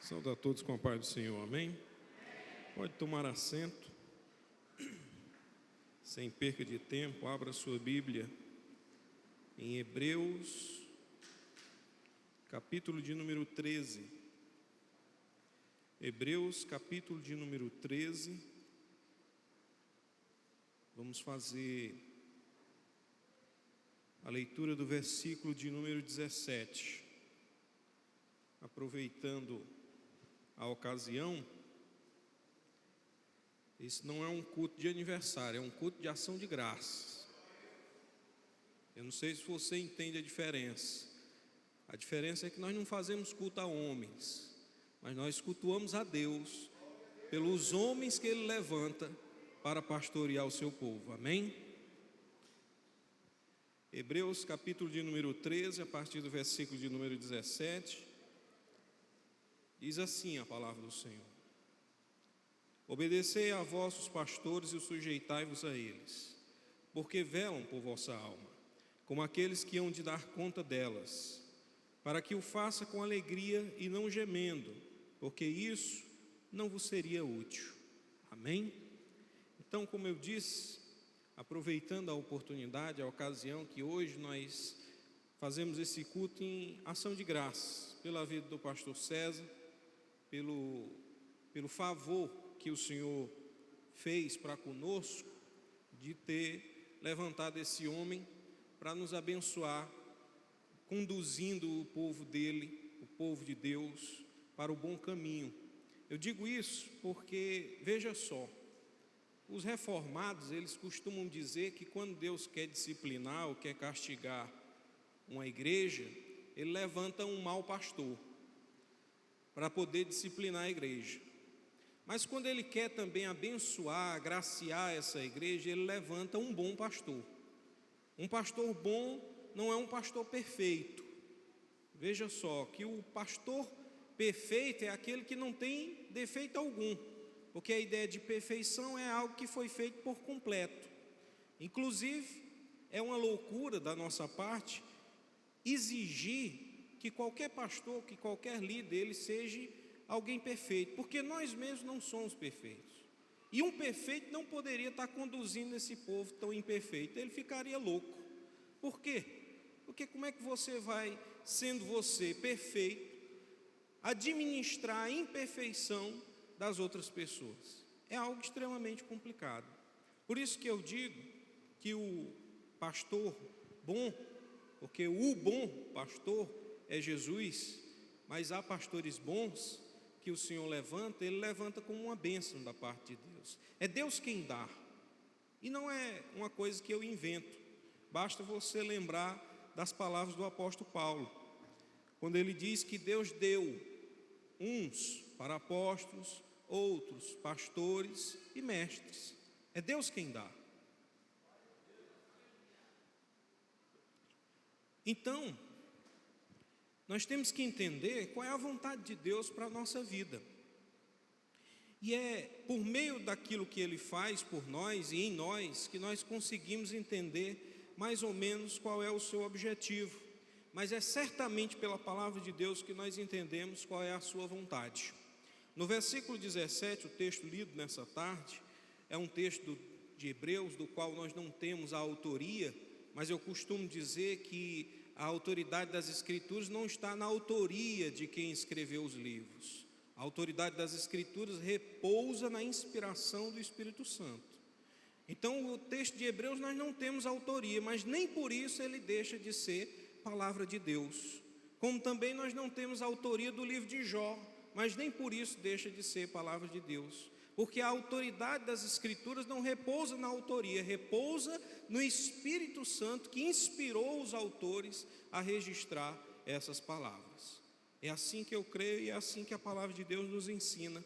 Saúde a todos com a paz do Senhor, amém? Pode tomar assento, sem perca de tempo, abra sua Bíblia em Hebreus, capítulo de número 13. Hebreus, capítulo de número 13. Vamos fazer a leitura do versículo de número 17. Aproveitando a ocasião, esse não é um culto de aniversário, é um culto de ação de graças. Eu não sei se você entende a diferença. A diferença é que nós não fazemos culto a homens, mas nós cultuamos a Deus pelos homens que Ele levanta para pastorear o seu povo, amém? Hebreus capítulo de número 13, a partir do versículo de número 17, diz assim a palavra do Senhor: obedecei a vossos pastores e sujeitai-vos a eles, porque velam por vossa alma, como aqueles que hão de dar conta delas, para que o faça com alegria e não gemendo, porque isso não vos seria útil. Amém? Então, como eu disse, aproveitando a oportunidade, a ocasião que hoje nós fazemos esse culto em ação de graças, pela vida do pastor César, pelo favor que o Senhor fez para conosco, de ter levantado esse homem para nos abençoar, conduzindo o povo dele, o povo de Deus, para o bom caminho. Eu digo isso porque, veja só, os reformados, eles costumam dizer que quando Deus quer disciplinar ou quer castigar uma igreja, Ele levanta um mau pastor para poder disciplinar a igreja. Mas quando Ele quer também abençoar, agraciar essa igreja, Ele levanta um bom pastor. Um pastor bom não é um pastor perfeito. Veja só, que o pastor perfeito é aquele que não tem defeito algum, porque a ideia de perfeição é algo que foi feito por completo. Inclusive, é uma loucura da nossa parte exigir que qualquer pastor, que qualquer líder, ele seja alguém perfeito, porque nós mesmos não somos perfeitos. E um perfeito não poderia estar conduzindo esse povo tão imperfeito, ele ficaria louco. Por quê? Porque como é que você vai, sendo você perfeito, administrar a imperfeição das outras pessoas? É algo extremamente complicado. Por isso que eu digo que o pastor bom, porque o bom pastor é Jesus, mas há pastores bons que o Senhor levanta, Ele levanta como uma bênção da parte de Deus. É Deus quem dá, e não é uma coisa que eu invento. Basta você lembrar das palavras do apóstolo Paulo, quando ele diz que Deus deu uns para apóstolos, outros pastores e mestres. É Deus quem dá. Então, nós temos que entender qual é a vontade de Deus para a nossa vida. E é por meio daquilo que Ele faz por nós e em nós que nós conseguimos entender mais ou menos qual é o seu objetivo. Mas é certamente pela palavra de Deus que nós entendemos qual é a sua vontade. No versículo 17, o texto lido nessa tarde, é um texto de Hebreus, do qual nós não temos a autoria, mas eu costumo dizer que a autoridade das Escrituras não está na autoria de quem escreveu os livros. A autoridade das Escrituras repousa na inspiração do Espírito Santo. Então, o texto de Hebreus nós não temos autoria, mas nem por isso ele deixa de ser palavra de Deus. Como também nós não temos autoria do livro de Jó, mas nem por isso deixa de ser palavra de Deus. Porque a autoridade das Escrituras não repousa na autoria, repousa no Espírito Santo que inspirou os autores a registrar essas palavras. É assim que eu creio e é assim que a palavra de Deus nos ensina,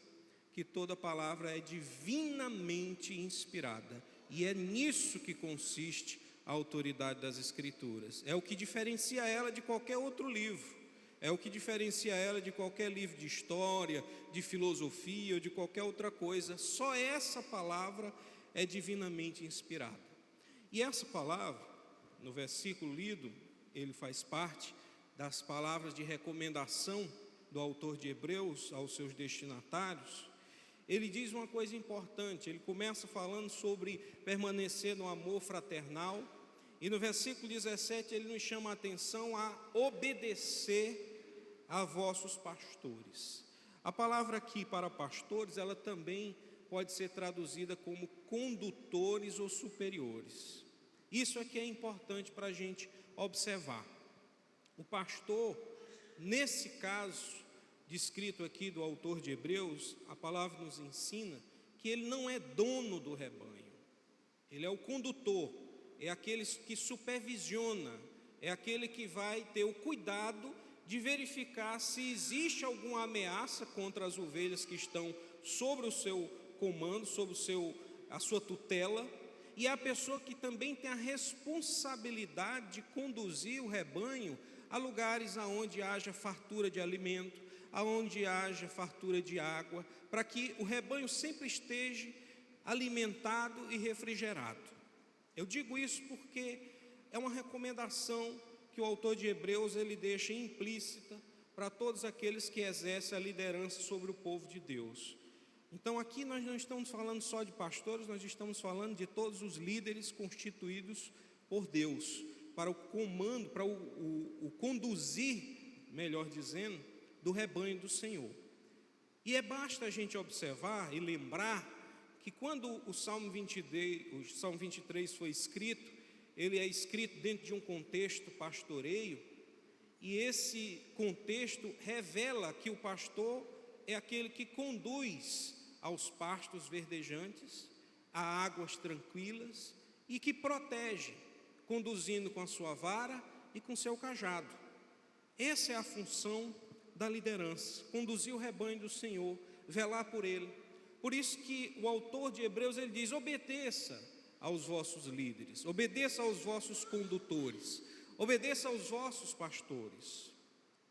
que toda palavra é divinamente inspirada. E é nisso que consiste a autoridade das Escrituras. É o que diferencia ela de qualquer outro livro. É o que diferencia ela de qualquer livro de história, de filosofia ou de qualquer outra coisa. Só essa palavra é divinamente inspirada. E essa palavra, no versículo lido, ele faz parte das palavras de recomendação do autor de Hebreus aos seus destinatários, ele diz uma coisa importante. Ele começa falando sobre permanecer no amor fraternal, e no versículo 17 ele nos chama a atenção a obedecer a vossos pastores. A palavra aqui para pastores, ela também pode ser traduzida como condutores ou superiores. Isso aqui é importante para a gente observar. O pastor, nesse caso descrito aqui do autor de Hebreus, a palavra nos ensina que ele não é dono do rebanho, ele é o condutor, é aquele que supervisiona, é aquele que vai ter o cuidado de verificar se existe alguma ameaça contra as ovelhas que estão sobre o seu comando, sobre a sua tutela, e é a pessoa que também tem a responsabilidade de conduzir o rebanho a lugares aonde haja fartura de alimento, aonde haja fartura de água, para que o rebanho sempre esteja alimentado e refrigerado. Eu digo isso porque é uma recomendação que o autor de Hebreus ele deixa implícita para todos aqueles que exercem a liderança sobre o povo de Deus. Então aqui nós não estamos falando só de pastores, nós estamos falando de todos os líderes constituídos por Deus, para o comando, para o conduzir, melhor dizendo, do rebanho do Senhor. E basta a gente observar e lembrar que quando o Salmo 23 foi escrito, ele é escrito dentro de um contexto pastoreio, e esse contexto revela que o pastor é aquele que conduz aos pastos verdejantes, a águas tranquilas, e que protege, conduzindo com a sua vara e com seu cajado. Essa é a função da liderança, conduzir o rebanho do Senhor, velar por ele. Por isso que o autor de Hebreus ele diz: obedeça aos vossos líderes, obedeça aos vossos condutores, obedeça aos vossos pastores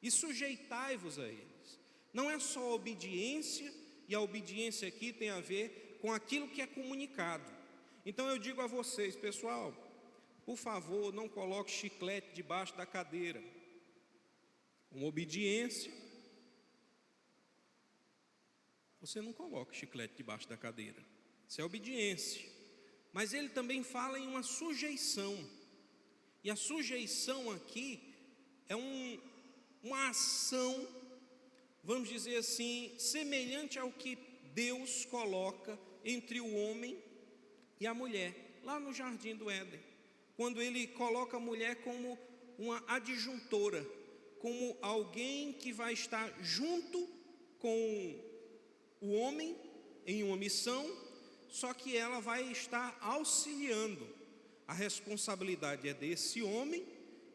e sujeitai-vos a eles. Não é só obediência, e a obediência aqui tem a ver com aquilo que é comunicado. Então eu digo a vocês, pessoal, por favor, não coloque chiclete debaixo da cadeira. Com obediência, você não coloca chiclete debaixo da cadeira. Isso é obediência. Mas ele também fala em uma sujeição. E a sujeição aqui é uma ação, vamos dizer assim, semelhante ao que Deus coloca entre o homem e a mulher, lá no jardim do Éden, quando ele coloca a mulher como uma adjuntora, como alguém que vai estar junto com o homem em uma missão, só que ela vai estar auxiliando. A responsabilidade é desse homem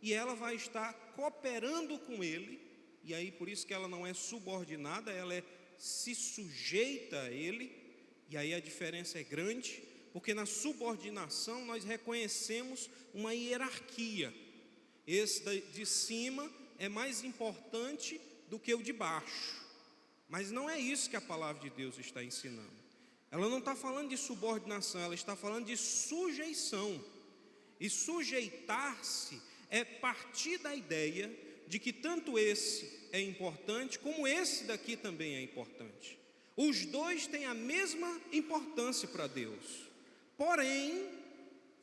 e ela vai estar cooperando com ele, e aí por isso que ela não é subordinada, ela se sujeita a ele, e aí a diferença é grande, porque na subordinação nós reconhecemos uma hierarquia. Esse de cima é mais importante do que o de baixo, mas não é isso que a palavra de Deus está ensinando. Ela não está falando de subordinação, ela está falando de sujeição. E sujeitar-se é partir da ideia de que tanto esse é importante, como esse daqui também é importante. Os dois têm a mesma importância para Deus. Porém,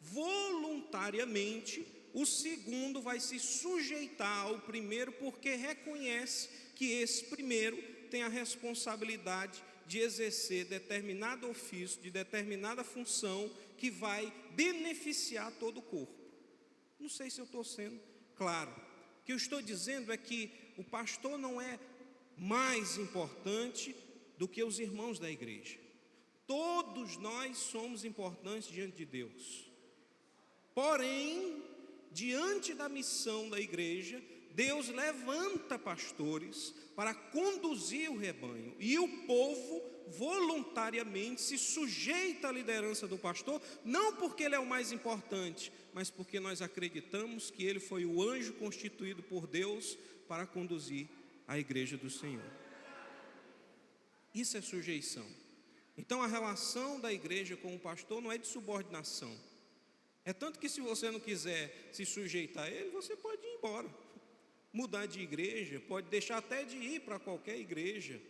voluntariamente, o segundo vai se sujeitar ao primeiro, porque reconhece que esse primeiro tem a responsabilidade de exercer determinado ofício, de determinada função, que vai beneficiar todo o corpo. Não sei se eu estou sendo claro. O que eu estou dizendo é que o pastor não é mais importante do que os irmãos da igreja. Todos nós somos importantes diante de Deus. Porém, diante da missão da igreja, Deus levanta pastores para conduzir o rebanho, e o povo voluntariamente se sujeita à liderança do pastor, não porque ele é o mais importante, mas porque nós acreditamos que ele foi o anjo constituído por Deus para conduzir a igreja do Senhor. Isso é sujeição. Então a relação da igreja com o pastor não é de subordinação. É tanto que se você não quiser se sujeitar a ele, você pode ir embora. mudar de igreja, pode deixar até de ir para qualquer igreja,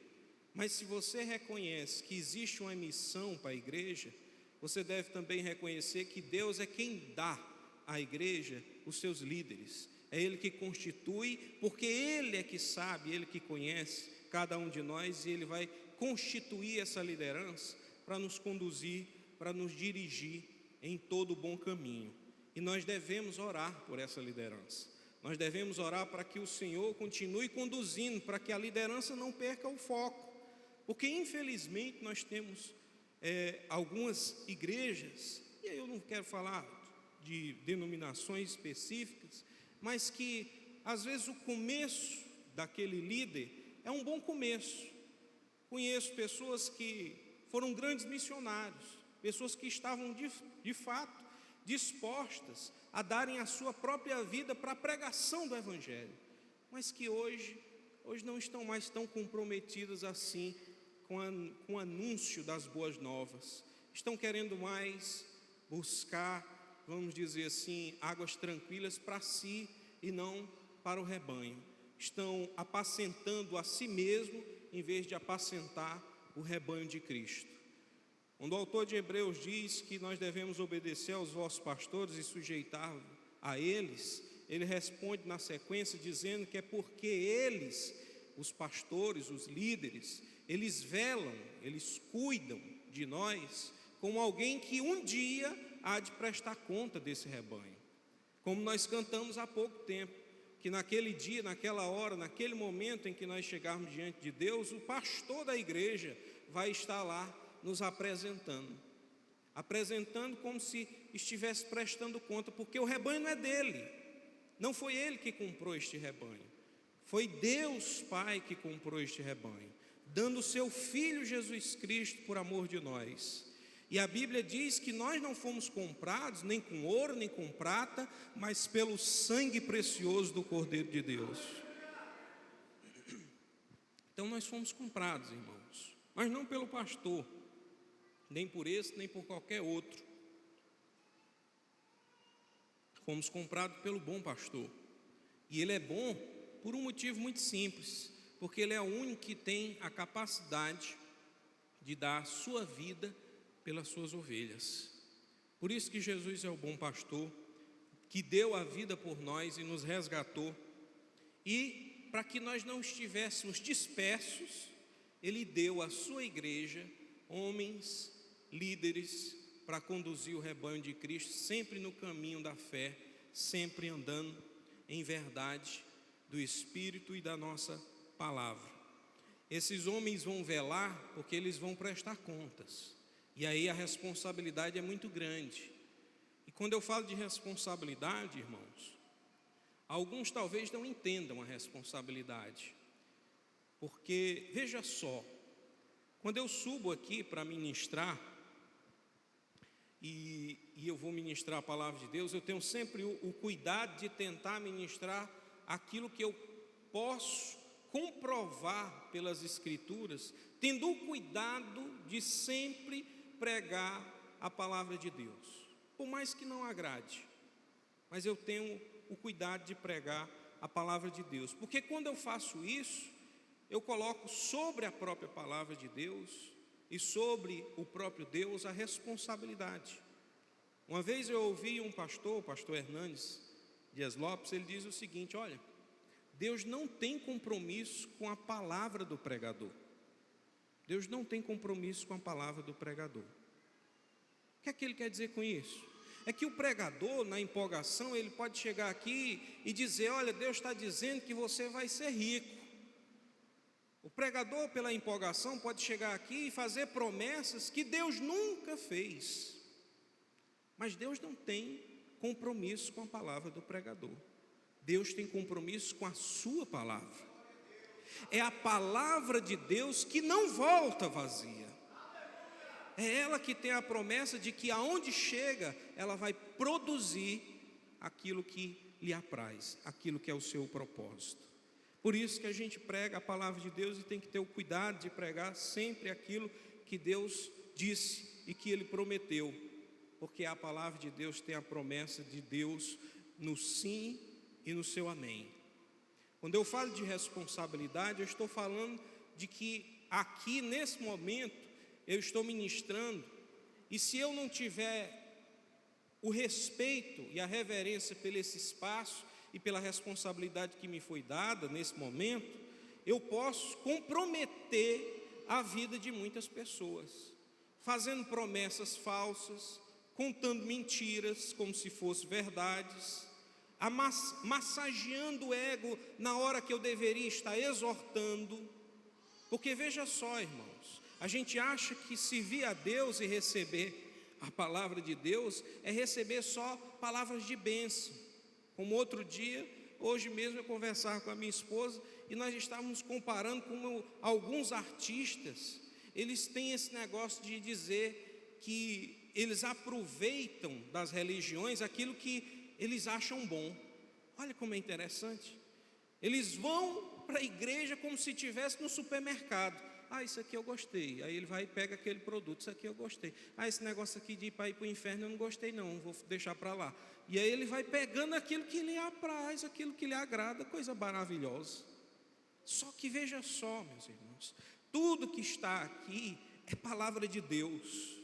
mas se você reconhece que existe uma missão para a igreja, você deve também reconhecer que Deus é quem dá à igreja os seus líderes. É Ele que constitui, porque Ele é que sabe, Ele que conhece cada um de nós, e Ele vai constituir essa liderança para nos conduzir, para nos dirigir em todo o bom caminho. E nós devemos orar por essa liderança. Nós devemos orar para que o Senhor continue conduzindo, para que a liderança não perca o foco. Porque infelizmente nós temos algumas igrejas, e aí eu não quero falar de denominações específicas, mas que às vezes o começo daquele líder é um bom começo. Conheço pessoas que foram grandes missionários, pessoas que estavam de fato dispostas a darem a sua própria vida para a pregação do Evangelho, mas que hoje não estão mais tão comprometidas assim com o anúncio das boas novas. Estão querendo mais buscar, vamos dizer assim, águas tranquilas para si e não para o rebanho. Estão apacentando a si mesmo em vez de apacentar o rebanho de Cristo. Quando o autor de Hebreus diz que nós devemos obedecer aos vossos pastores e sujeitar a eles, ele responde na sequência dizendo que é porque eles, os pastores, os líderes, eles velam, eles cuidam de nós como alguém que um dia há de prestar conta desse rebanho. Como nós cantamos há pouco tempo, que naquele dia, naquela hora, naquele momento em que nós chegarmos diante de Deus, o pastor da igreja vai estar lá nos apresentando como se estivesse prestando conta, porque o rebanho não é dele, não foi ele que comprou este rebanho, foi Deus Pai que comprou este rebanho, dando o seu Filho Jesus Cristo por amor de nós. E a Bíblia diz que nós não fomos comprados nem com ouro, nem com prata, mas pelo sangue precioso do Cordeiro de Deus. Então nós fomos comprados, irmãos, mas não pelo pastor, nem por esse, nem por qualquer outro. Fomos comprados pelo bom pastor. E ele é bom por um motivo muito simples, porque ele é o único que tem a capacidade de dar a sua vida pelas suas ovelhas. Por isso que Jesus é o bom pastor, que deu a vida por nós e nos resgatou. E para que nós não estivéssemos dispersos, ele deu à sua igreja homens, líderes, para conduzir o rebanho de Cristo, sempre no caminho da fé, sempre andando em verdade do Espírito e da nossa palavra. Esses homens vão velar porque eles vão prestar contas, e aí a responsabilidade é muito grande. E quando eu falo de responsabilidade, irmãos, alguns talvez não entendam a responsabilidade, porque veja só, quando eu subo aqui para ministrar, e eu vou ministrar a palavra de Deus, eu tenho sempre o cuidado de tentar ministrar aquilo que eu posso comprovar pelas Escrituras, tendo o cuidado de sempre pregar a palavra de Deus, por mais que não agrade, mas eu tenho o cuidado de pregar a palavra de Deus, porque quando eu faço isso, eu coloco sobre a própria palavra de Deus e sobre o próprio Deus a responsabilidade. Uma vez eu ouvi um pastor, o pastor Hernandes Dias Lopes, ele diz o seguinte: olha, Deus não tem compromisso com a palavra do pregador. Deus não tem compromisso com a palavra do pregador. O que é que ele quer dizer com isso? É que o pregador, na empolgação, ele pode chegar aqui e dizer: olha, Deus está dizendo que você vai ser rico. O pregador, pela empolgação, pode chegar aqui e fazer promessas que Deus nunca fez. Mas Deus não tem compromisso com a palavra do pregador. Deus tem compromisso com a sua palavra. É a palavra de Deus que não volta vazia. É ela que tem a promessa de que aonde chega, ela vai produzir aquilo que lhe apraz, aquilo que é o seu propósito. Por isso que a gente prega a palavra de Deus e tem que ter o cuidado de pregar sempre aquilo que Deus disse e que Ele prometeu, porque a palavra de Deus tem a promessa de Deus no sim e no seu amém. Quando eu falo de responsabilidade, eu estou falando de que aqui, nesse momento, eu estou ministrando, e se eu não tiver o respeito e a reverência pelo esse espaço e pela responsabilidade que me foi dada nesse momento, eu posso comprometer a vida de muitas pessoas, fazendo promessas falsas, contando mentiras como se fossem verdades, massageando o ego na hora que eu deveria estar exortando. Porque veja só, irmãos, a gente acha que servir a Deus e receber a palavra de Deus é receber só palavras de bênção. Como outro dia, hoje mesmo eu conversava com a minha esposa e nós estávamos comparando como alguns artistas, eles têm esse negócio de dizer que eles aproveitam das religiões aquilo que eles acham bom. Olha como é interessante. Eles vão para a igreja como se estivesse no supermercado. Isso aqui eu gostei. Aí ele vai e pega aquele produto. Isso aqui eu gostei. Esse negócio aqui de ir para o inferno eu não gostei não, vou deixar para lá. E aí ele vai pegando aquilo que lhe apraz, aquilo que lhe agrada, coisa maravilhosa. Só que veja só, meus irmãos, tudo que está aqui é palavra de Deus.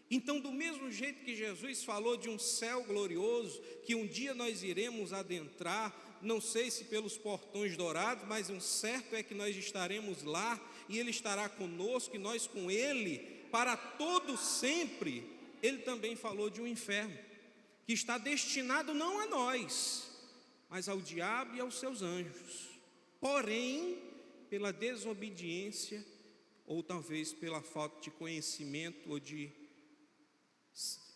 Então, do mesmo jeito que Jesus falou de um céu glorioso, que um dia nós iremos adentrar, não sei se pelos portões dourados, mas um certo é que nós estaremos lá, e Ele estará conosco, e nós com Ele, para todo sempre. Ele também falou de um inferno, que está destinado não a nós, mas ao diabo e aos seus anjos. Porém, pela desobediência, ou talvez pela falta de conhecimento, ou de,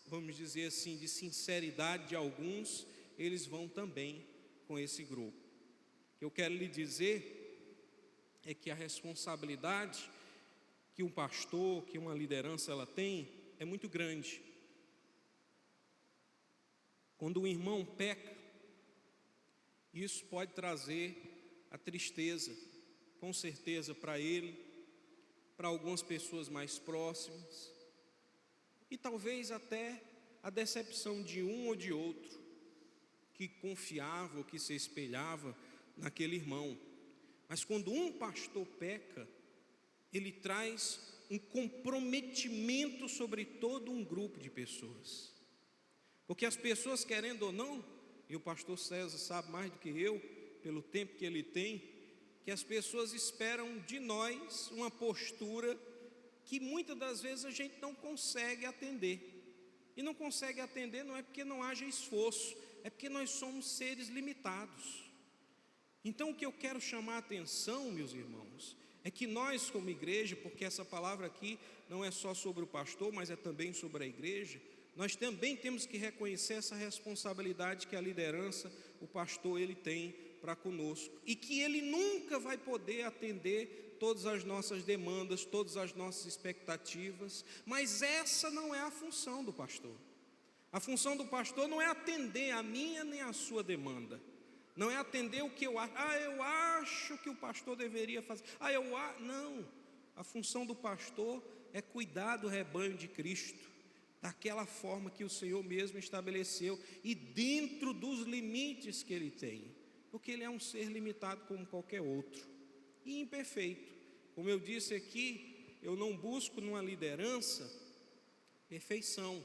vamos dizer assim, de sinceridade de alguns, eles vão também com esse grupo. O que eu quero lhe dizer é que a responsabilidade que um pastor, que uma liderança ela tem, é muito grande. Quando um irmão peca, isso pode trazer a tristeza, com certeza, para ele, para algumas pessoas mais próximas, e talvez até a decepção de um ou de outro, que confiava ou que se espelhava naquele irmão. Mas quando um pastor peca, ele traz um comprometimento sobre todo um grupo de pessoas. Porque as pessoas, querendo ou não, e o pastor César sabe mais do que eu, pelo tempo que ele tem, que as pessoas esperam de nós uma postura que muitas das vezes a gente não consegue atender. E não consegue atender não é porque não haja esforço, é porque nós somos seres limitados. Então o que eu quero chamar a atenção, meus irmãos, é que nós como igreja, porque essa palavra aqui não é só sobre o pastor, mas é também sobre a igreja, nós também temos que reconhecer essa responsabilidade que a liderança, o pastor, ele tem para conosco, e que ele nunca vai poder atender todas as nossas demandas, todas as nossas expectativas, mas essa não é a função do pastor. A função do pastor não é atender a minha nem a sua demanda, não é atender o que eu acho, eu acho que o pastor deveria fazer, não, a função do pastor é cuidar do rebanho de Cristo, daquela forma que o Senhor mesmo estabeleceu, e dentro dos limites que Ele tem, porque Ele é um ser limitado como qualquer outro, e imperfeito. Como eu disse aqui, eu não busco numa liderança perfeição,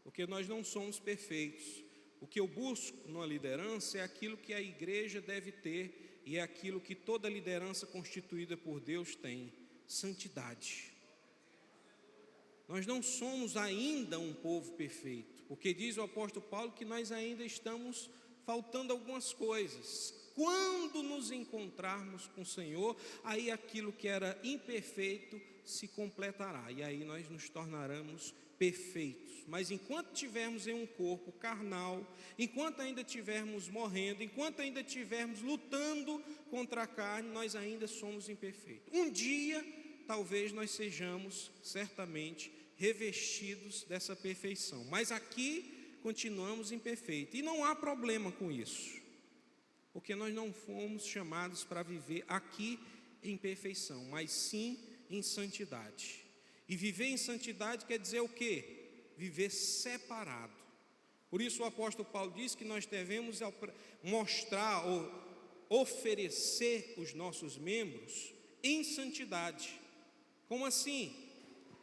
porque nós não somos perfeitos. O que eu busco numa liderança é aquilo que a igreja deve ter, e é aquilo que toda liderança constituída por Deus tem: santidade. Nós não somos ainda um povo perfeito, porque diz o apóstolo Paulo que nós ainda estamos faltando algumas coisas. Quando nos encontrarmos com o Senhor, aí aquilo que era imperfeito se completará, e aí nós nos tornaremos perfeitos. Mas enquanto estivermos em um corpo carnal, enquanto ainda estivermos morrendo, enquanto ainda estivermos lutando contra a carne, nós ainda somos imperfeitos. Um dia, talvez nós sejamos certamente revestidos dessa perfeição, mas aqui continuamos imperfeitos, e não há problema com isso, porque nós não fomos chamados para viver aqui em perfeição, mas sim em santidade. E viver em santidade quer dizer o quê? Viver separado. Por isso o apóstolo Paulo diz que nós devemos mostrar ou oferecer os nossos membros em santidade. Como assim?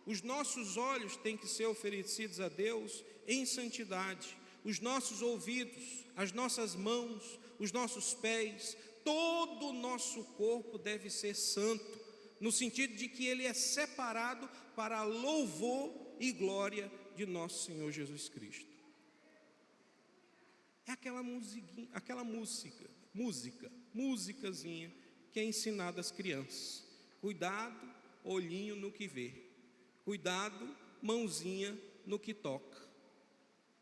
Os nossos olhos têm que ser oferecidos a Deus em santidade, os nossos ouvidos, as nossas mãos, os nossos pés, todo o nosso corpo deve ser santo, no sentido de que ele é separado para louvor e glória de nosso Senhor Jesus Cristo. É aquela musicazinha que é ensinada às crianças. Cuidado, olhinho no que vê. Cuidado, mãozinha no que toca.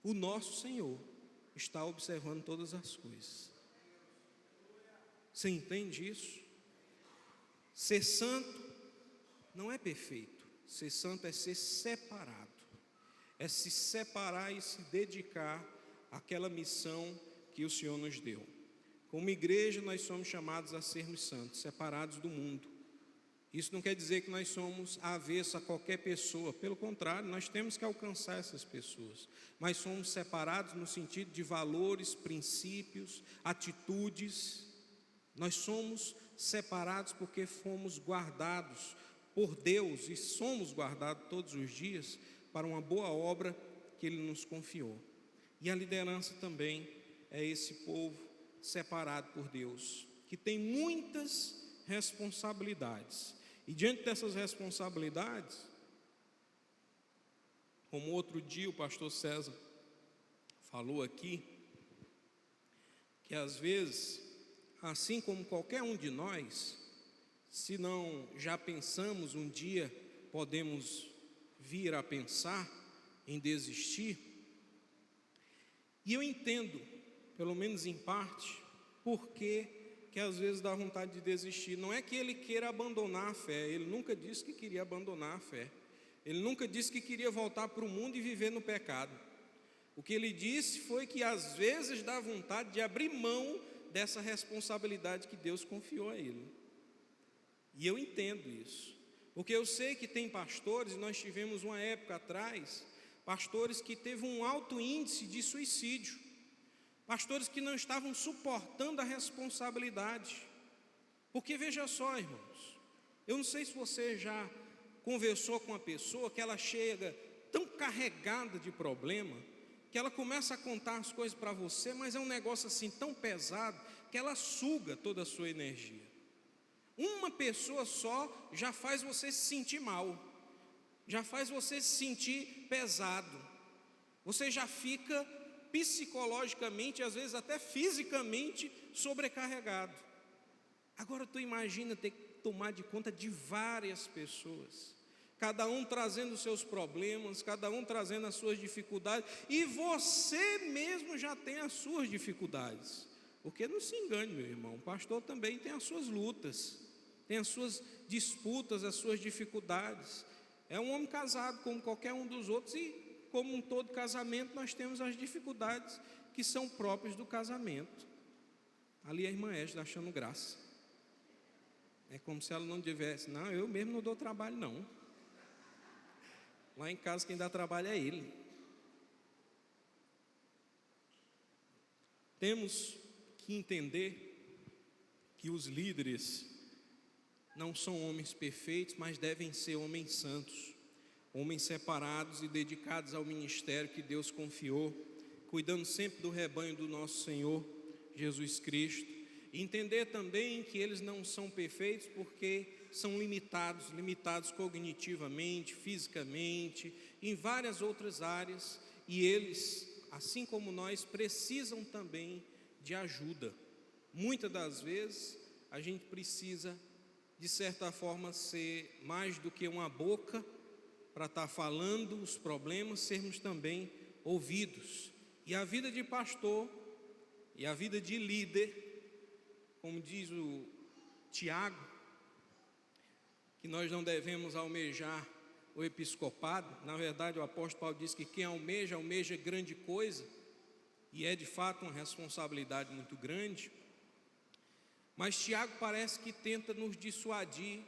O nosso Senhor está observando todas as coisas. Você entende isso? Ser santo não é perfeito. Ser santo é ser separado. É se separar e se dedicar àquela missão que o Senhor nos deu. Como igreja, nós somos chamados a sermos santos, separados do mundo. Isso não quer dizer que nós somos avessos a qualquer pessoa. Pelo contrário, nós temos que alcançar essas pessoas. Mas somos separados no sentido de valores, princípios, atitudes. Nós somos separados porque fomos guardados por Deus e somos guardados todos os dias para uma boa obra que Ele nos confiou. E a liderança também é esse povo separado por Deus, que tem muitas responsabilidades. E diante dessas responsabilidades, como outro dia o pastor César falou aqui, que às vezes, assim como qualquer um de nós, se não já pensamos um dia, podemos vir a pensar em desistir. E eu entendo, pelo menos em parte, porque que às vezes dá vontade de desistir. Não é que ele queira abandonar a fé, ele nunca disse que queria abandonar a fé. Ele nunca disse que queria voltar para o mundo e viver no pecado. O que ele disse foi que às vezes dá vontade de abrir mão dessa responsabilidade que Deus confiou a ele. E eu entendo isso, porque eu sei que tem pastores, e nós tivemos uma época atrás, pastores que teve um alto índice de suicídio, pastores que não estavam suportando a responsabilidade. Porque veja só, irmãos, eu não sei se você já conversou com uma pessoa que ela chega tão carregada de problema, que ela começa a contar as coisas para você, mas é um negócio assim tão pesado, que ela suga toda a sua energia. Uma pessoa só já faz você se sentir mal, já faz você se sentir pesado, você já fica psicologicamente, às vezes até fisicamente sobrecarregado. Agora tu imagina ter que tomar de conta de várias pessoas, cada um trazendo os seus problemas, cada um trazendo as suas dificuldades, e você mesmo já tem as suas dificuldades. Porque não se engane, meu irmão, o pastor também tem as suas lutas, tem as suas disputas, as suas dificuldades. É um homem casado como qualquer um dos outros, e como em todo casamento nós temos as dificuldades que são próprias do casamento. Ali a irmã Égida achando graça. É como se ela não tivesse, não, eu mesmo não dou trabalho não. Lá em casa quem dá trabalho é ele. Temos que entender que os líderes não são homens perfeitos, mas devem ser homens santos, homens separados e dedicados ao ministério que Deus confiou, cuidando sempre do rebanho do nosso Senhor Jesus Cristo. E entender também que eles não são perfeitos porque são limitados cognitivamente, fisicamente, em várias outras áreas, e eles, assim como nós, precisam também de ajuda. Muitas das vezes a gente precisa, de certa forma, ser mais do que uma boca para estar falando os problemas, sermos também ouvidos. E a vida de pastor e a vida de líder, como diz o Tiago, que nós não devemos almejar o episcopado. Na verdade, o apóstolo Paulo diz que quem almeja grande coisa, e é de fato uma responsabilidade muito grande. Mas Tiago parece que tenta nos dissuadir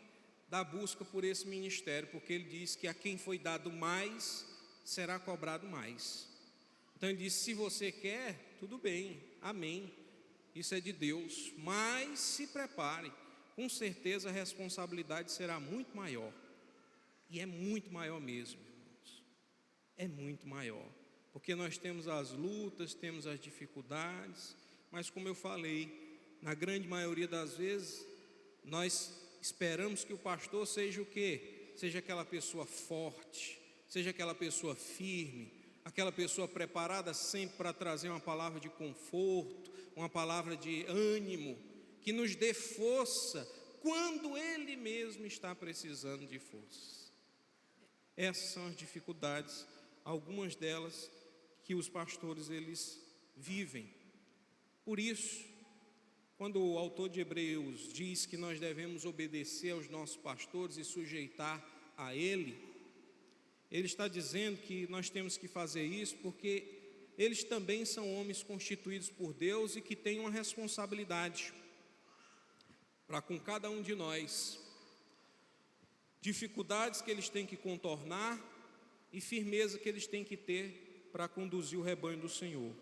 da busca por esse ministério, porque ele diz que a quem foi dado mais, será cobrado mais. Então ele diz, se você quer, tudo bem, amém. isso é de Deus, mas se prepare, com certeza a responsabilidade será muito maior, e é muito maior mesmo, irmãos, é muito maior, porque nós temos as lutas, temos as dificuldades, mas como eu falei, na grande maioria das vezes, nós esperamos que o pastor seja o quê? Seja aquela pessoa forte, seja aquela pessoa firme, aquela pessoa preparada sempre para trazer uma palavra de conforto, uma palavra de ânimo, que nos dê força quando Ele mesmo está precisando de força. Essas são as dificuldades, algumas delas que os pastores eles vivem. Por isso, quando o autor de Hebreus diz que nós devemos obedecer aos nossos pastores e sujeitar a ele está dizendo que nós temos que fazer isso porque eles também são homens constituídos por Deus e que têm uma responsabilidade para com cada um de nós, dificuldades que eles têm que contornar e firmeza que eles têm que ter para conduzir o rebanho do Senhor.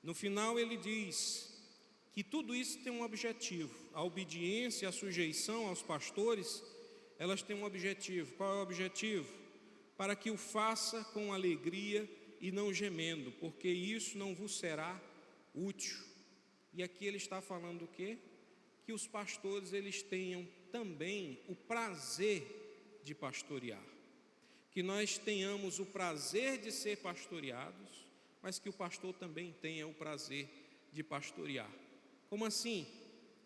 No final ele diz que tudo isso tem um objetivo, a obediência e a sujeição aos pastores, elas têm um objetivo. Qual é o objetivo? Para que o faça com alegria e não gemendo, porque isso não vos será útil. E aqui ele está falando o quê? Que os pastores eles tenham também o prazer de pastorear, que nós tenhamos o prazer de ser pastoreados, mas que o pastor também tenha o prazer de pastorear. Como assim?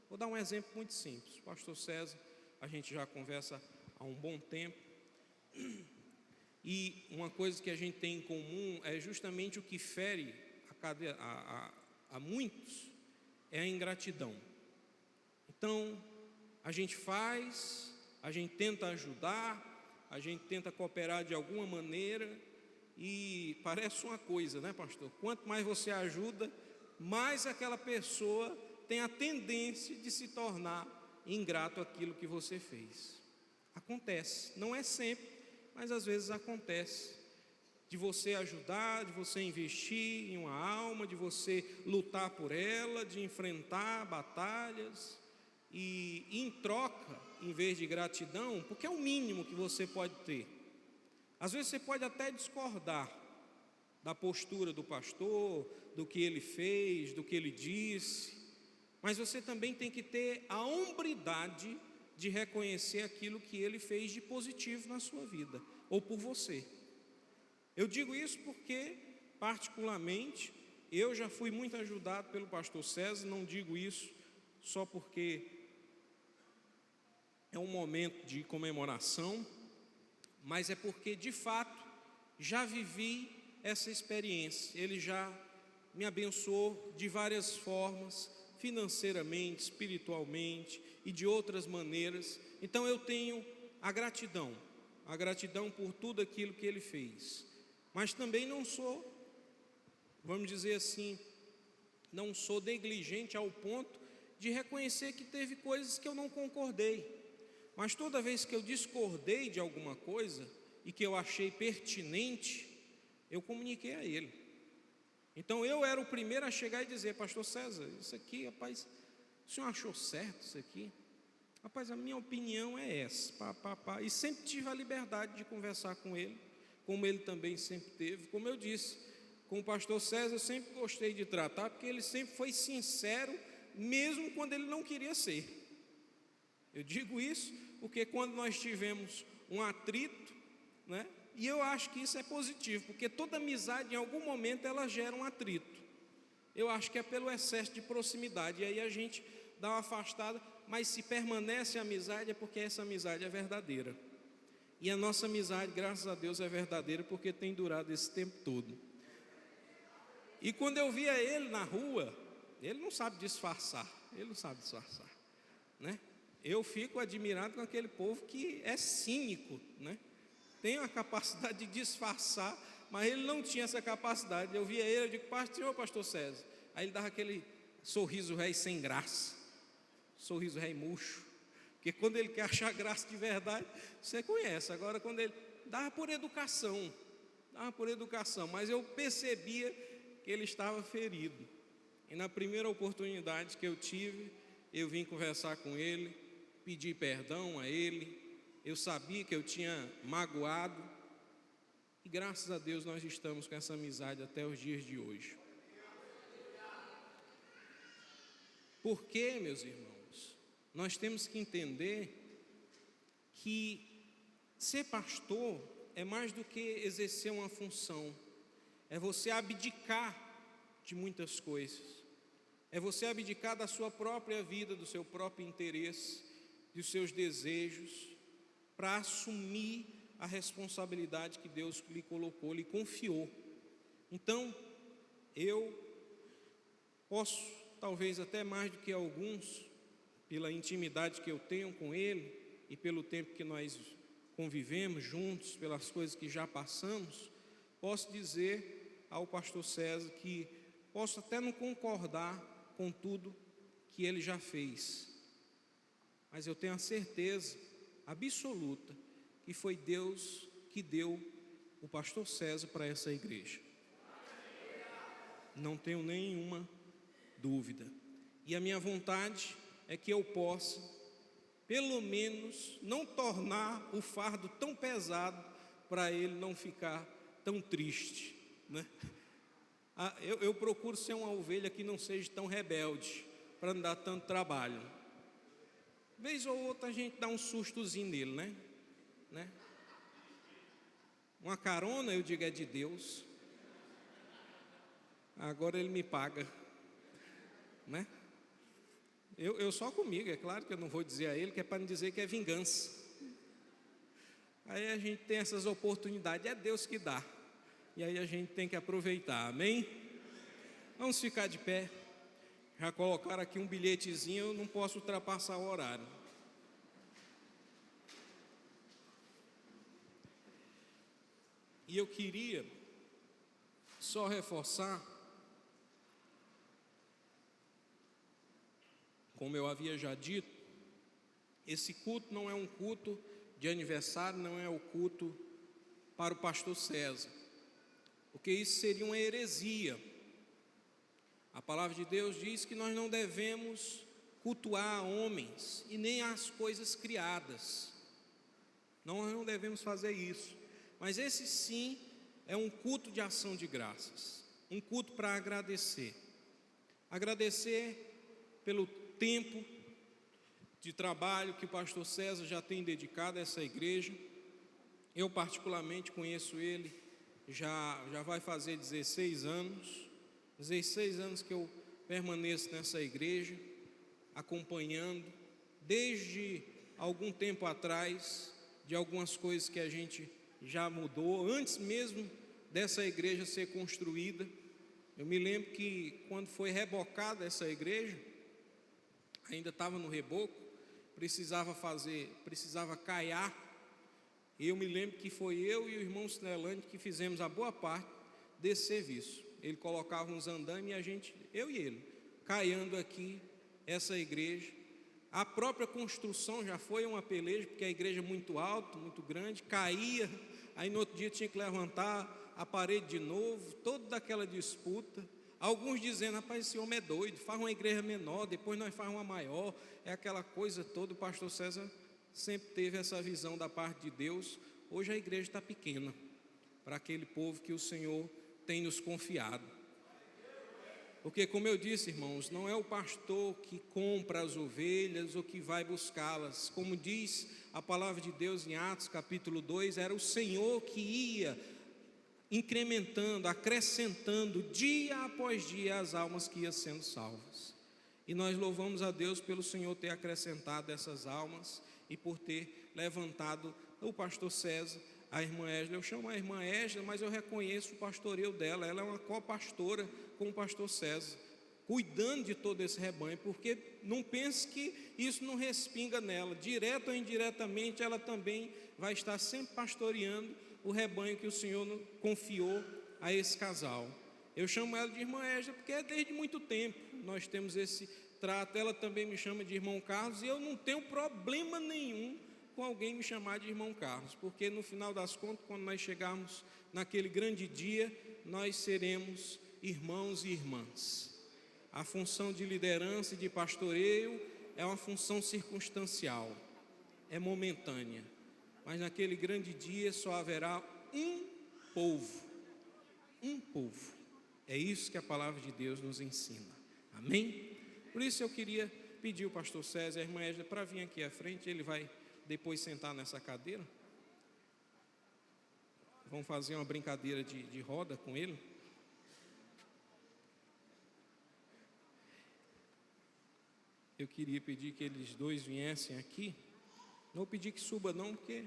Vou dar um exemplo muito simples. O pastor César, a gente já conversa há um bom tempo, e uma coisa que a gente tem em comum é justamente o que fere a muitos, é a ingratidão. Então, a gente faz, a gente tenta ajudar, a gente tenta cooperar de alguma maneira, e parece uma coisa, né, pastor? Quanto mais você ajuda, mais aquela pessoa tem a tendência de se tornar ingrato àquilo que você fez. Acontece, não é sempre, mas às vezes acontece, de você ajudar, de você investir em uma alma, de você lutar por ela, de enfrentar batalhas, e em troca, em vez de gratidão, porque é o mínimo que você pode ter. Às vezes você pode até discordar da postura do pastor, do que ele fez, do que ele disse, mas você também tem que ter a hombridade de reconhecer aquilo que ele fez de positivo na sua vida, ou por você. Eu digo isso porque, particularmente, eu já fui muito ajudado pelo pastor César, não digo isso só porque é um momento de comemoração, mas é porque, de fato, já vivi essa experiência. Ele já me abençoou de várias formas, financeiramente, espiritualmente e de outras maneiras. Então eu tenho a gratidão por tudo aquilo que ele fez. Mas também não sou, vamos dizer assim, não sou negligente ao ponto de reconhecer que teve coisas que eu não concordei. Mas toda vez que eu discordei de alguma coisa e que eu achei pertinente, eu comuniquei a ele. Então eu era o primeiro a chegar e dizer: pastor César, isso aqui, rapaz, o senhor achou certo isso aqui? Rapaz, a minha opinião é essa, E sempre tive a liberdade de conversar com ele, como ele também sempre teve. Como eu disse, com o pastor César eu sempre gostei de tratar, porque ele sempre foi sincero, mesmo quando ele não queria ser. Eu digo isso porque quando nós tivemos um atrito, né? E eu acho que isso é positivo, porque toda amizade em algum momento ela gera um atrito. Eu acho que é pelo excesso de proximidade, e aí a gente dá uma afastada, mas se permanece a amizade é porque essa amizade é verdadeira. E a nossa amizade, graças a Deus, é verdadeira porque tem durado esse tempo todo. E quando eu via ele na rua, ele não sabe disfarçar, né? Eu fico admirado com aquele povo que é cínico, né? Tem a capacidade de disfarçar, mas ele não tinha essa capacidade. Eu via ele, eu digo: pastor César. Aí ele dava aquele sorriso rei sem graça, sorriso rei murcho, porque quando ele quer achar graça de verdade, você conhece. Agora quando ele dava por educação, mas eu percebia que ele estava ferido. E na primeira oportunidade que eu tive, eu vim conversar com ele, pedir perdão a ele. Eu sabia que eu tinha magoado, e graças a Deus nós estamos com essa amizade até os dias de hoje. Porque, meus irmãos, nós temos que entender que ser pastor é mais do que exercer uma função, é você abdicar de muitas coisas, é você abdicar da sua própria vida, do seu próprio interesse, dos seus desejos, para assumir a responsabilidade que Deus lhe colocou, lhe confiou. Então, eu posso, talvez até mais do que alguns, pela intimidade que eu tenho com ele e pelo tempo que nós convivemos juntos, pelas coisas que já passamos, posso dizer ao pastor César que posso até não concordar com tudo que ele já fez, mas eu tenho a certeza absoluta que foi Deus que deu o pastor César para essa igreja. Não tenho nenhuma dúvida. E a minha vontade é que eu possa, pelo menos, não tornar o fardo tão pesado para ele não ficar tão triste, né? Eu procuro ser uma ovelha que não seja tão rebelde, para não dar tanto trabalho. Vez ou outra a gente dá um sustozinho nele, né? Uma carona, eu digo, é de Deus. Agora ele me paga, né? Eu só comigo, é claro que eu não vou dizer a ele, que é para não dizer que é vingança. Aí a gente tem essas oportunidades, é Deus que dá, e aí a gente tem que aproveitar, amém? Vamos ficar de pé. Já colocaram aqui um bilhetezinho, eu não posso ultrapassar o horário. E eu queria só reforçar, como eu havia já dito, esse culto não é um culto de aniversário, não é o culto para o pastor César, porque isso seria uma heresia. A palavra de Deus diz que nós não devemos cultuar homens e nem as coisas criadas. Nós não devemos fazer isso. Mas esse sim é um culto de ação de graças, um culto para agradecer. Agradecer pelo tempo de trabalho que o pastor César já tem dedicado a essa igreja. Eu particularmente conheço ele, já vai fazer 16 anos que eu permaneço nessa igreja, acompanhando, desde algum tempo atrás, de algumas coisas que a gente já mudou, antes mesmo dessa igreja ser construída. Eu me lembro que quando foi rebocada essa igreja, ainda estava no reboco, precisava caiar. Eu me lembro que foi eu e o irmão Sinelândia que fizemos a boa parte desse serviço. Ele colocava uns andames e eu e ele, caiando aqui essa igreja. A própria construção já foi uma peleja, porque a igreja é muito alta, muito grande, caía, aí no outro dia tinha que levantar a parede de novo, toda daquela disputa. Alguns dizendo, rapaz, esse homem é doido, faz uma igreja menor, depois nós faz uma maior, é aquela coisa toda. O pastor César sempre teve essa visão da parte de Deus. Hoje a igreja está pequena, para aquele povo que o Senhor tem nos confiado. Porque, como eu disse, irmãos, não é o pastor que compra as ovelhas ou que vai buscá-las. Como diz a palavra de Deus em Atos capítulo 2, era o Senhor que ia incrementando, acrescentando dia após dia as almas que iam sendo salvas. E nós louvamos a Deus pelo Senhor ter acrescentado essas almas e por ter levantado o pastor César, a irmã Éslia. Eu chamo a irmã Éslia, mas eu reconheço o pastoreio dela. Ela é uma copastora com o pastor César, cuidando de todo esse rebanho, porque não pense que isso não respinga nela. Direto ou indiretamente, ela também vai estar sempre pastoreando o rebanho que o Senhor confiou a esse casal. Eu chamo ela de irmã Éslia porque é desde muito tempo nós temos esse trato. Ela também me chama de irmão Carlos, e eu não tenho problema nenhum com alguém me chamar de irmão Carlos, porque no final das contas, quando nós chegarmos naquele grande dia, nós seremos irmãos e irmãs. A função de liderança e de pastoreio é uma função circunstancial, é momentânea, mas naquele grande dia só haverá um povo, um povo. É isso que a palavra de Deus nos ensina, amém? Por isso eu queria pedir o pastor César e a irmã Égida para vir aqui à frente, ele vai depois sentar nessa cadeira. Vamos fazer uma brincadeira de roda com ele. Eu queria pedir que eles dois viessem aqui. Não vou pedir que suba não, porque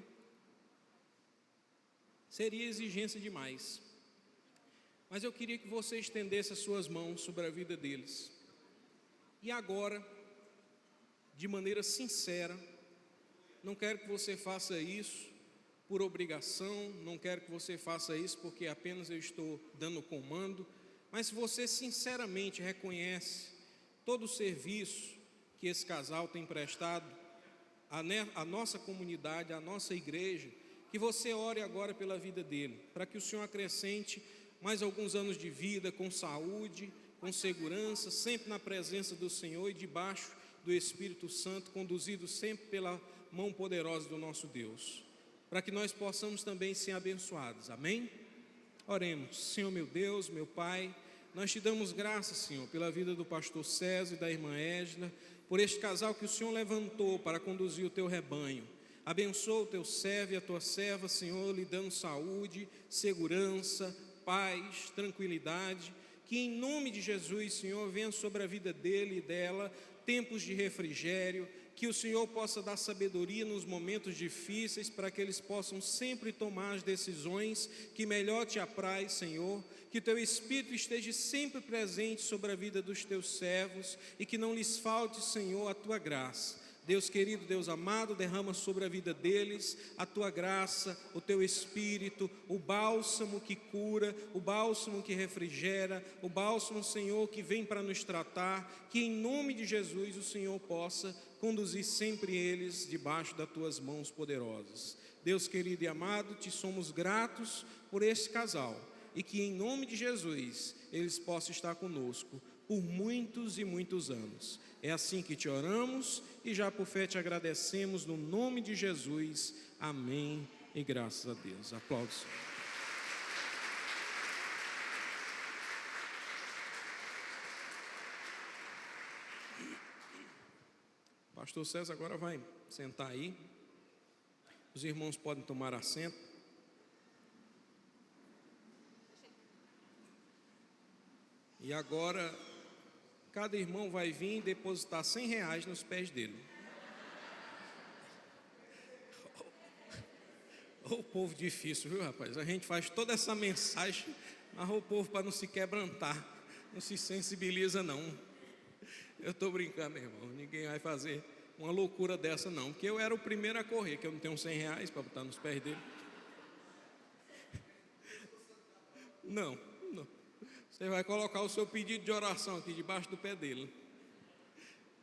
seria exigência demais. Mas eu queria que você estendesse as suas mãos sobre a vida deles. E agora, de maneira sincera, não quero que você faça isso por obrigação, não quero que você faça isso porque apenas eu estou dando comando, mas se você sinceramente reconhece todo o serviço que esse casal tem prestado à nossa comunidade, à nossa igreja, que você ore agora pela vida dele, para que o Senhor acrescente mais alguns anos de vida com saúde, com segurança, sempre na presença do Senhor e debaixo do Espírito Santo, conduzido sempre pela mão poderosa do nosso Deus, para que nós possamos também ser abençoados, amém? Oremos. Senhor meu Deus, meu Pai, nós te damos graças, Senhor, pela vida do pastor César e da irmã Égida, por este casal que o Senhor levantou para conduzir o teu rebanho. Abençoa o teu servo e a tua serva, Senhor, lhe dando saúde, segurança, paz, tranquilidade, que em nome de Jesus, Senhor, venha sobre a vida dele e dela tempos de refrigério, que o Senhor possa dar sabedoria nos momentos difíceis, para que eles possam sempre tomar as decisões que melhor te apraz, Senhor, que teu Espírito esteja sempre presente sobre a vida dos teus servos e que não lhes falte, Senhor, a tua graça. Deus querido, Deus amado, derrama sobre a vida deles a tua graça, o teu Espírito, o bálsamo que cura, o bálsamo que refrigera, o bálsamo, Senhor, que vem para nos tratar, que em nome de Jesus o Senhor possa conduzir sempre eles debaixo das tuas mãos poderosas. Deus querido e amado, te somos gratos por esse casal e que em nome de Jesus eles possam estar conosco por muitos e muitos anos. É assim que te oramos e já por fé te agradecemos no nome de Jesus. Amém e graças a Deus. Aplausos. Pastor César agora vai sentar aí. Os irmãos podem tomar assento. E agora cada irmão vai vir depositar R$100 nos pés dele. O povo difícil, viu, rapaz? A gente faz toda essa mensagem, mas o povo, para não se quebrantar, não se sensibiliza não. Eu estou brincando, irmão. Ninguém vai fazer uma loucura dessa não, porque eu era o primeiro a correr, que eu não tenho R$100 para botar nos pés dele. Não. Você vai colocar o seu pedido de oração aqui debaixo do pé dele.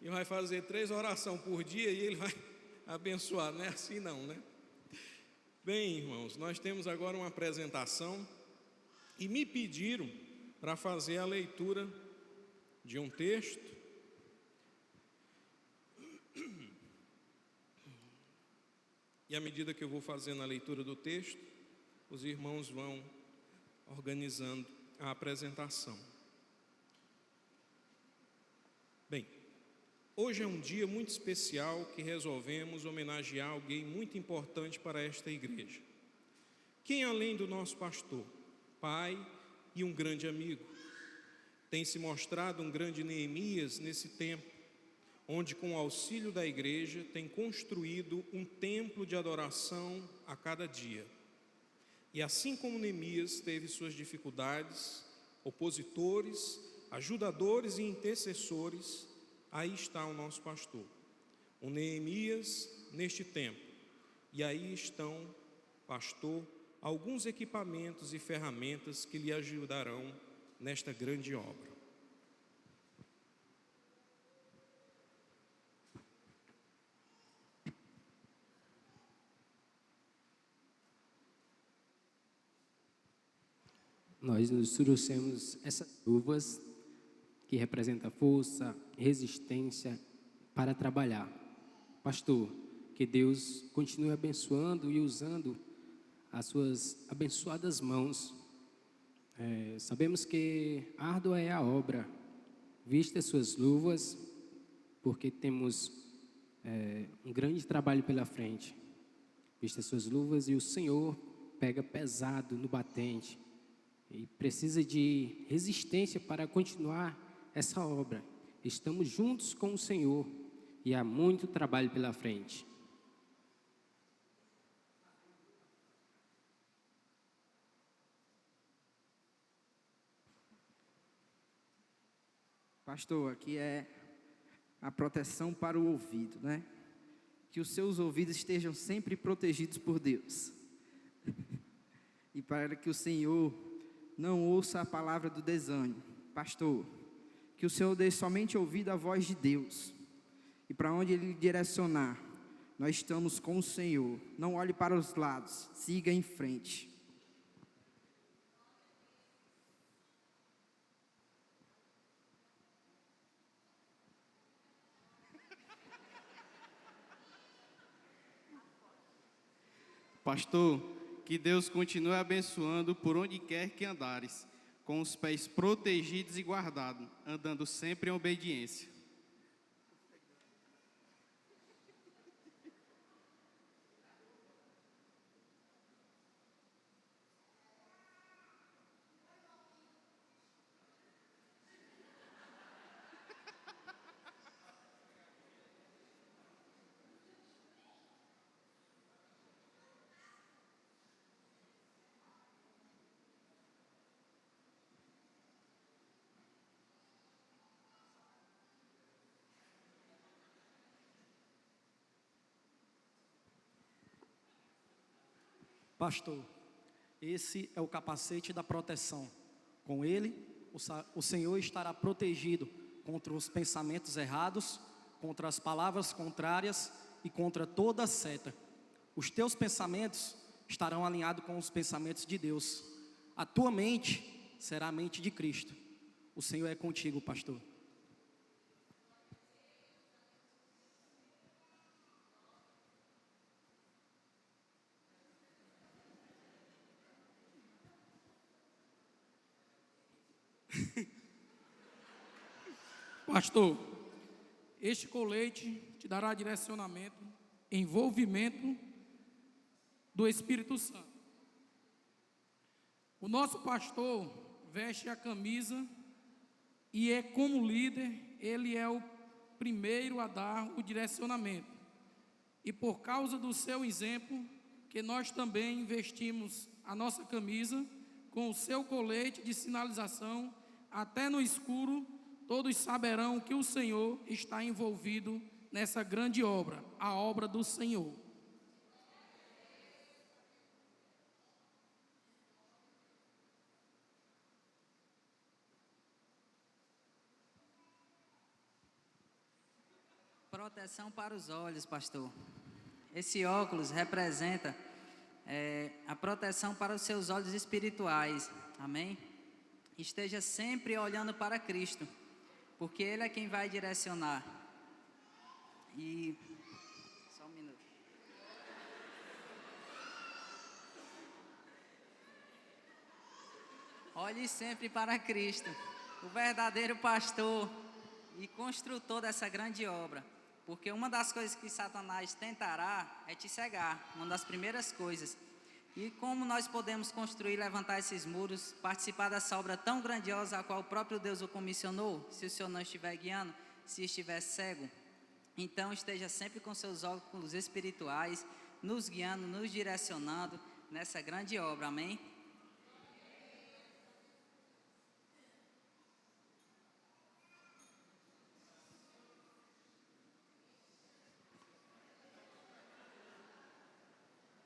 E vai fazer 3 orações por dia e ele vai abençoar. Não é assim não, né? Bem, irmãos, nós temos agora uma apresentação e me pediram para fazer a leitura de um texto. E à medida que eu vou fazendo a leitura do texto, os irmãos vão organizando a apresentação. Bem, hoje é um dia muito especial que resolvemos homenagear alguém muito importante para esta igreja. Quem além do nosso pastor, pai e um grande amigo, tem se mostrado um grande Neemias nesse tempo, onde com o auxílio da igreja tem construído um templo de adoração a cada dia. E assim como Neemias teve suas dificuldades, opositores, ajudadores e intercessores, aí está o nosso pastor, o Neemias neste tempo. E aí estão, pastor, alguns equipamentos e ferramentas que lhe ajudarão nesta grande obra. Nós nos trouxemos essas luvas que representa força, resistência para trabalhar. Pastor, que Deus continue abençoando e usando as suas abençoadas mãos. Sabemos que árdua é a obra. Vista as suas luvas, porque temos um grande trabalho pela frente. Vista as suas luvas e o Senhor pega pesado no batente e precisa de resistência para continuar essa obra. Estamos juntos com o Senhor e há muito trabalho pela frente. Pastor, aqui é a proteção para o ouvido, né? Que os seus ouvidos estejam sempre protegidos por Deus. E para que o Senhor não ouça a palavra do desânimo. Pastor, que o Senhor dê somente ouvido à voz de Deus. E para onde Ele direcionar, nós estamos com o Senhor. Não olhe para os lados, siga em frente. Pastor, que Deus continue abençoando por onde quer que andares, com os pés protegidos e guardados, andando sempre em obediência. Pastor, esse é o capacete da proteção. Com ele, o Senhor estará protegido contra os pensamentos errados, contra as palavras contrárias e contra toda seta. Os teus pensamentos estarão alinhados com os pensamentos de Deus. A tua mente será a mente de Cristo. O Senhor é contigo, pastor. Pastor, este colete te dará direcionamento, envolvimento do Espírito Santo. O nosso pastor veste a camisa e como líder, ele é o primeiro a dar o direcionamento. E por causa do seu exemplo, que nós também vestimos a nossa camisa com o seu colete de sinalização, até no escuro, todos saberão que o Senhor está envolvido nessa grande obra, a obra do Senhor. Proteção para os olhos, pastor. Esse óculos representa a proteção para os seus olhos espirituais. Amém? Esteja sempre olhando para Cristo, porque Ele é quem vai direcionar. E só um minuto. Olhe sempre para Cristo, o verdadeiro pastor e construtor dessa grande obra. Porque uma das coisas que Satanás tentará é te cegar, uma das primeiras coisas. E como nós podemos construir, levantar esses muros, participar dessa obra tão grandiosa, a qual o próprio Deus o comissionou, se o Senhor não estiver guiando, se estiver cego? Então esteja sempre com seus óculos espirituais, nos guiando, nos direcionando nessa grande obra, amém?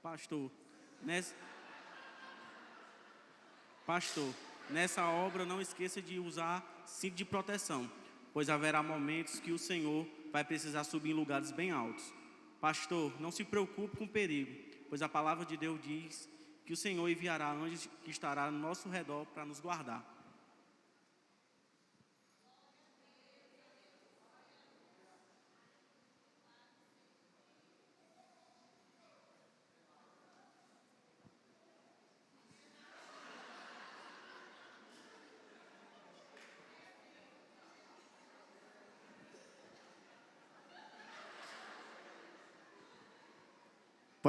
Pastor, nessa obra não esqueça de usar cinto de proteção, pois haverá momentos que o Senhor vai precisar subir em lugares bem altos. Pastor, não se preocupe com o perigo, pois a palavra de Deus diz que o Senhor enviará anjos que estará ao nosso redor para nos guardar.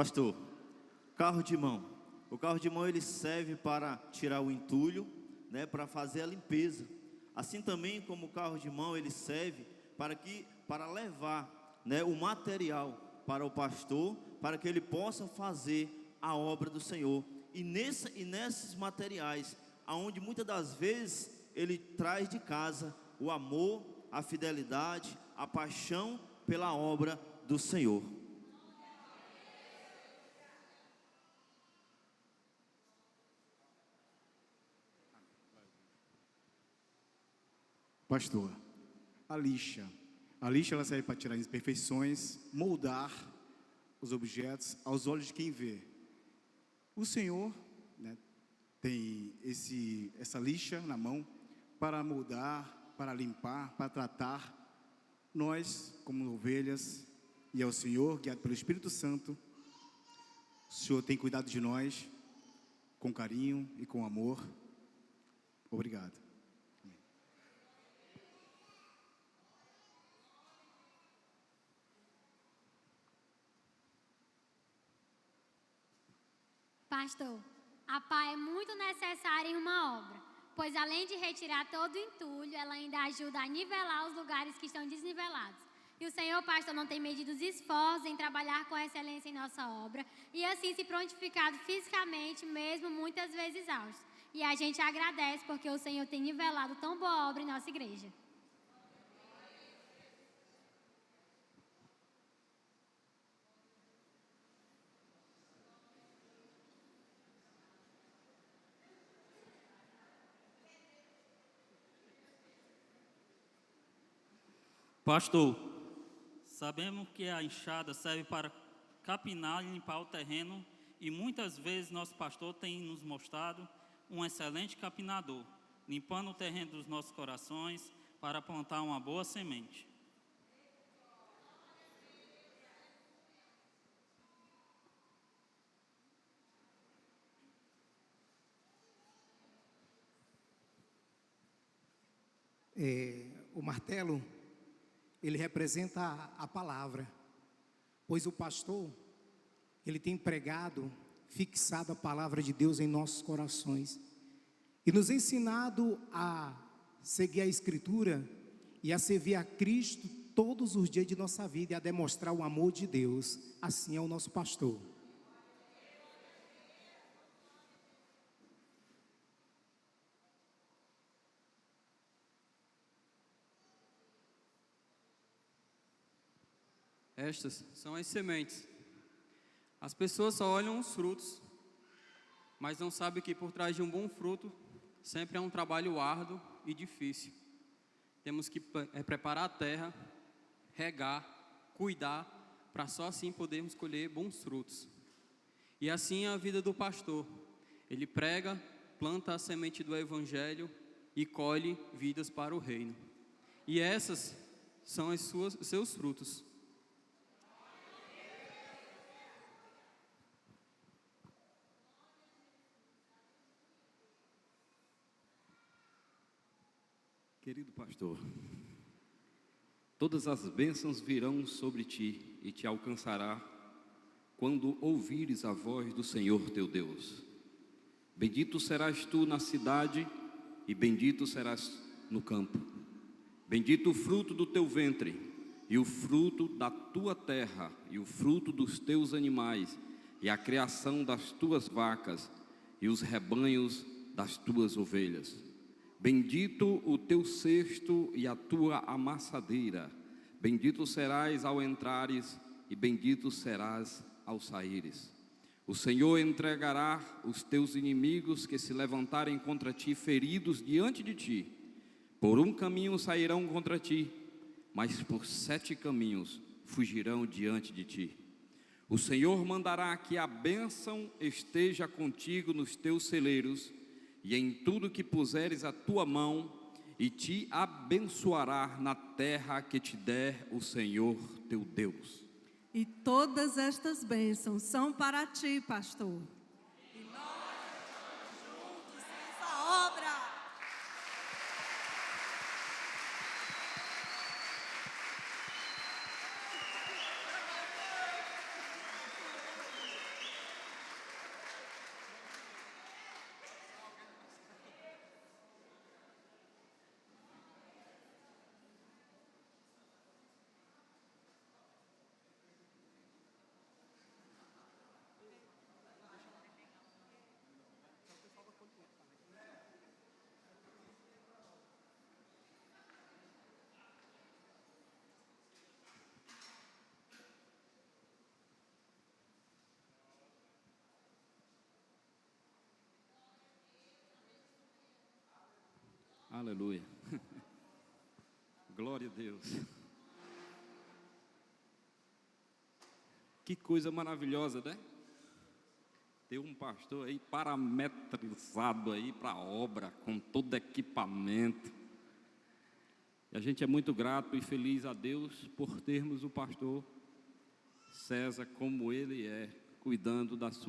Pastor, carro de mão. O carro de mão ele serve para tirar o entulho, né, para fazer a limpeza. Assim também como o carro de mão ele serve para levar, né, o material para o pastor, para que ele possa fazer a obra do Senhor. E nesses materiais, aonde muitas das vezes ele traz de casa o amor, a fidelidade, a paixão pela obra do Senhor. Pastor, a lixa ela serve para tirar imperfeições, moldar os objetos aos olhos de quem vê. O Senhor, né, tem essa lixa na mão para moldar, para limpar, para tratar. Nós, como ovelhas, e ao Senhor, guiado pelo Espírito Santo, o Senhor tem cuidado de nós com carinho e com amor. Obrigado. Pastor, a pá é muito necessária em uma obra, pois além de retirar todo o entulho, ela ainda ajuda a nivelar os lugares que estão desnivelados. E o Senhor, pastor, não tem medido os esforços em trabalhar com excelência em nossa obra e assim se prontificado fisicamente, mesmo muitas vezes exaustos. E a gente agradece porque o Senhor tem nivelado tão boa obra em nossa igreja. Pastor, sabemos que a enxada serve para capinar e limpar o terreno e muitas vezes nosso pastor tem nos mostrado um excelente capinador, limpando o terreno dos nossos corações para plantar uma boa semente. O martelo, ele representa a palavra, pois o pastor, ele tem pregado, fixado a palavra de Deus em nossos corações e nos ensinado a seguir a Escritura e a servir a Cristo todos os dias de nossa vida e a demonstrar o amor de Deus. Assim é o nosso pastor. Estas são as sementes. As pessoas só olham os frutos, mas não sabem que por trás de um bom fruto sempre há um trabalho árduo e difícil. Temos que preparar a terra, regar, cuidar, para só assim podermos colher bons frutos. E assim é a vida do pastor. Ele prega, planta a semente do Evangelho e colhe vidas para o reino. E essas são seus frutos. Querido pastor, todas as bênçãos virão sobre ti e te alcançará quando ouvires a voz do Senhor teu Deus. Bendito serás tu na cidade e bendito serás no campo. Bendito o fruto do teu ventre e o fruto da tua terra e o fruto dos teus animais e a criação das tuas vacas e os rebanhos das tuas ovelhas. Bendito o teu cesto e a tua amassadeira. Bendito serás ao entrares e bendito serás ao saíres. O Senhor entregará os teus inimigos que se levantarem contra ti feridos diante de ti. Por um caminho sairão contra ti, mas por 7 caminhos fugirão diante de ti. O Senhor mandará que a bênção esteja contigo nos teus celeiros e em tudo que puseres a tua mão, e te abençoará na terra que te der o Senhor teu Deus. E todas estas bênçãos são para ti, pastor. E nós estamos juntos nessa obra. Aleluia. Glória a Deus. Que coisa maravilhosa, né? Ter um pastor aí parametrizado aí para a obra, com todo equipamento. E a gente é muito grato e feliz a Deus por termos o pastor César como ele é, cuidando da sua